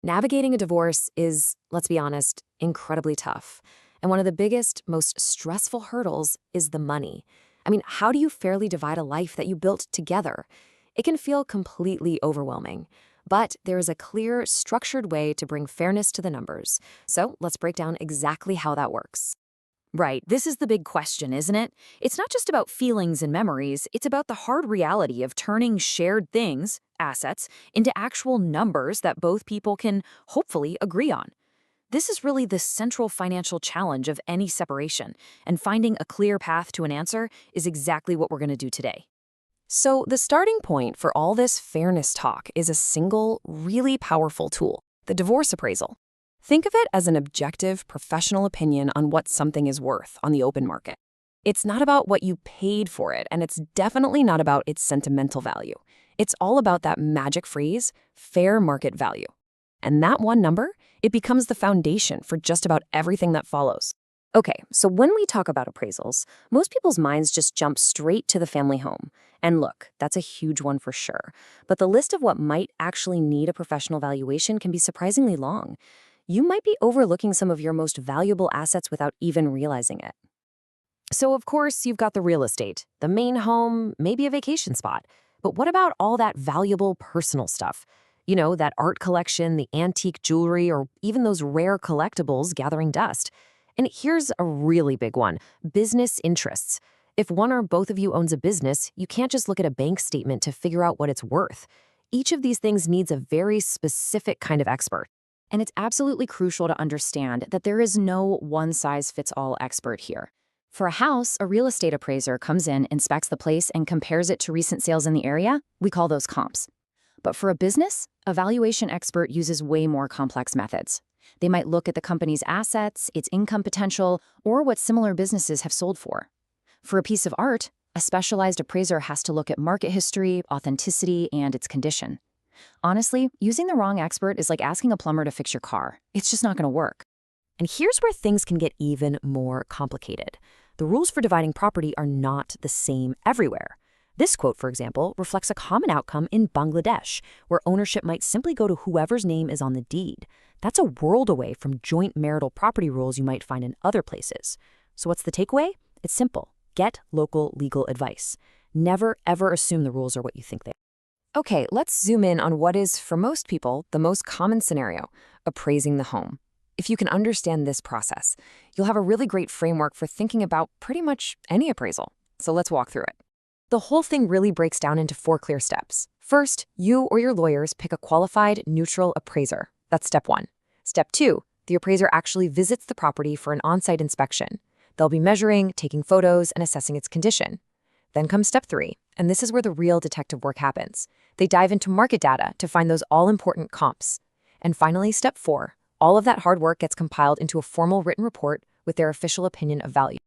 Navigating a divorce is, let's be honest, incredibly tough. And one of the biggest, most stressful hurdles is the money. I mean, how do you fairly divide a life that you built together? It can feel completely overwhelming. But there is a clear, structured way to bring fairness to the numbers. So let's break down exactly how that works. Right, this is the big question, isn't it? It's not just about feelings and memories, it's about the hard reality of turning shared things, assets, into actual numbers that both people can hopefully agree on. This is really the central financial challenge of any separation, and finding a clear path to an answer is exactly what we're going to do today. So the starting point for all this fairness talk is a single, really powerful tool, the divorce appraisal. Think of it as an objective, professional opinion on what something is worth on the open market. It's not about what you paid for it, and it's definitely not about its sentimental value. It's all about that magic phrase, fair market value. And that one number, it becomes the foundation for just about everything that follows. Okay, so when we talk about appraisals, most people's minds just jump straight to the family home. And look, that's a huge one for sure. But the list of what might actually need a professional valuation can be surprisingly long. You might be overlooking some of your most valuable assets without even realizing it. So, of course, you've got the real estate, the main home, maybe a vacation spot. But what about all that valuable personal stuff? You know, that art collection, the antique jewelry, or even those rare collectibles gathering dust. And here's a really big one, business interests. If one or both of you owns a business, you can't just look at a bank statement to figure out what it's worth. Each of these things needs a very specific kind of expert. And it's absolutely crucial to understand that there is no one-size-fits-all expert here. For a house, a real estate appraiser comes in, inspects the place, and compares it to recent sales in the area. We call those comps. But for a business, a valuation expert uses way more complex methods. They might look at the company's assets, its income potential, or what similar businesses have sold for. For a piece of art, a specialized appraiser has to look at market history, authenticity, and its condition. Honestly, using the wrong expert is like asking a plumber to fix your car. It's just not going to work. And here's where things can get even more complicated. The rules for dividing property are not the same everywhere. This quote, for example, reflects a common outcome in Bangladesh, where ownership might simply go to whoever's name is on the deed. That's a world away from joint marital property rules you might find in other places. So what's the takeaway? It's simple. Get local legal advice. Never, ever assume the rules are what you think they are. Okay, let's zoom in on what is, for most people, the most common scenario, appraising the home. If you can understand this process, you'll have a really great framework for thinking about pretty much any appraisal. So let's walk through it. The whole thing really breaks down into 4 clear steps. First, you or your lawyers pick a qualified, neutral appraiser. That's step 1. Step 2, the appraiser actually visits the property for an on-site inspection. They'll be measuring, taking photos, and assessing its condition. Then comes step 3, and this is where the real detective work happens. They dive into market data to find those all-important comps. And finally, step 4, all of that hard work gets compiled into a formal written report with their official opinion of value.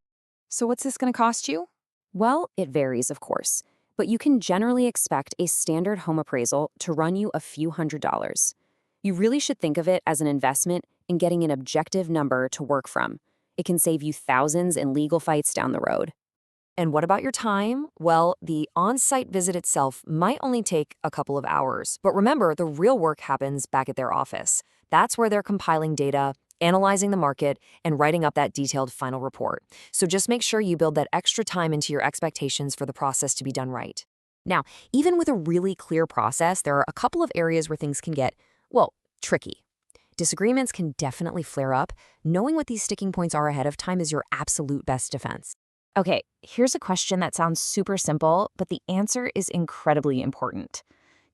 So what's this going to cost you? Well, it varies, of course, but you can generally expect a standard home appraisal to run you a few $100s. You really should think of it as an investment in getting an objective number to work from. It can save you thousands in legal fights down the road. And what about your time? Well, the on-site visit itself might only take a couple of hours, but remember, the real work happens back at their office. That's where they're compiling data, analyzing the market, and writing up that detailed final report. So just make sure you build that extra time into your expectations for the process to be done right. Now, even with a really clear process, there are a couple of areas where things can get, well, tricky. Disagreements can definitely flare up. Knowing what these sticking points are ahead of time is your absolute best defense. Okay, here's a question that sounds super simple, but the answer is incredibly important.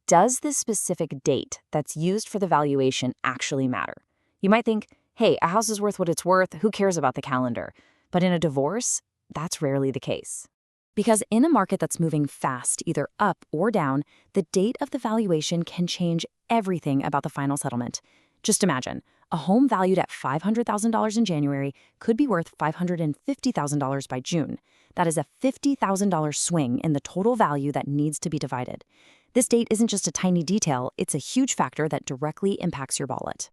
Does the specific date that's used for the valuation actually matter? You might think, hey, a house is worth what it's worth, who cares about the calendar? But in a divorce, that's rarely the case. Because in a market that's moving fast, either up or down, the date of the valuation can change everything about the final settlement. Just imagine, a home valued at $500,000 in January could be worth $550,000 by June. That is a $50,000 swing in the total value that needs to be divided. This date isn't just a tiny detail, it's a huge factor that directly impacts your wallet.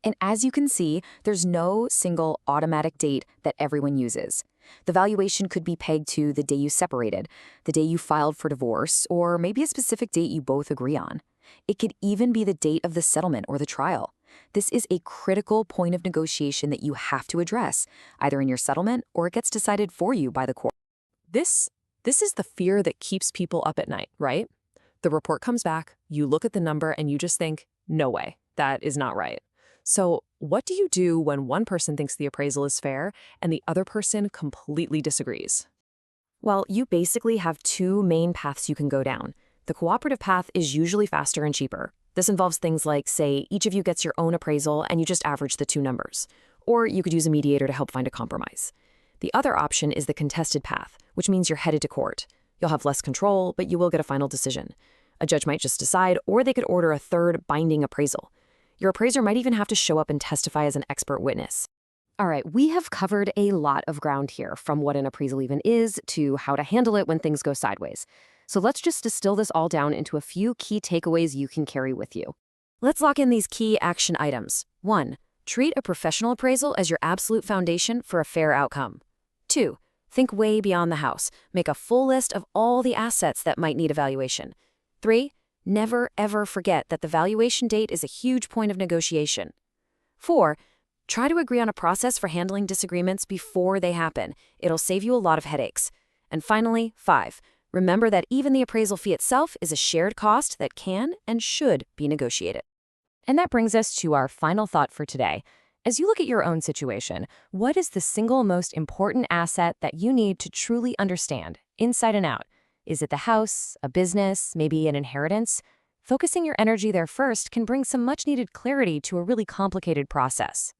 And as you can see, there's no single automatic date that everyone uses. The valuation could be pegged to the day you separated, the day you filed for divorce, or maybe a specific date you both agree on. It could even be the date of the settlement or the trial. This is a critical point of negotiation that you have to address, either in your settlement or it gets decided for you by the court. This is the fear that keeps people up at night, right? The report comes back, you look at the number, and you just think, no way, that is not right. So what do you do when one person thinks the appraisal is fair and the other person completely disagrees? Well, you basically have two main paths you can go down. The cooperative path is usually faster and cheaper. This involves things like, say, each of you gets your own appraisal and you just average the two numbers. Or you could use a mediator to help find a compromise. The other option is the contested path, which means you're headed to court. You'll have less control, but you will get a final decision. A judge might just decide, or they could order a third binding appraisal. Your appraiser might even have to show up and testify as an expert witness. All right, we have covered a lot of ground here, from what an appraisal even is to how to handle it when things go sideways. So let's just distill this all down into a few key takeaways you can carry with you. Let's lock in these key action items. 1. Treat a professional appraisal as your absolute foundation for a fair outcome. 2. Think way beyond the house. Make a full list of all the assets that might need evaluation. 3. Never, ever forget that the valuation date is a huge point of negotiation. 4. Try to agree on a process for handling disagreements before they happen. It'll save you a lot of headaches. And finally, 5. Remember that even the appraisal fee itself is a shared cost that can and should be negotiated. And that brings us to our final thought for today. As you look at your own situation, what is the single most important asset that you need to truly understand, inside and out? Is it the house, a business, maybe an inheritance? Focusing your energy there first can bring some much-needed clarity to a really complicated process.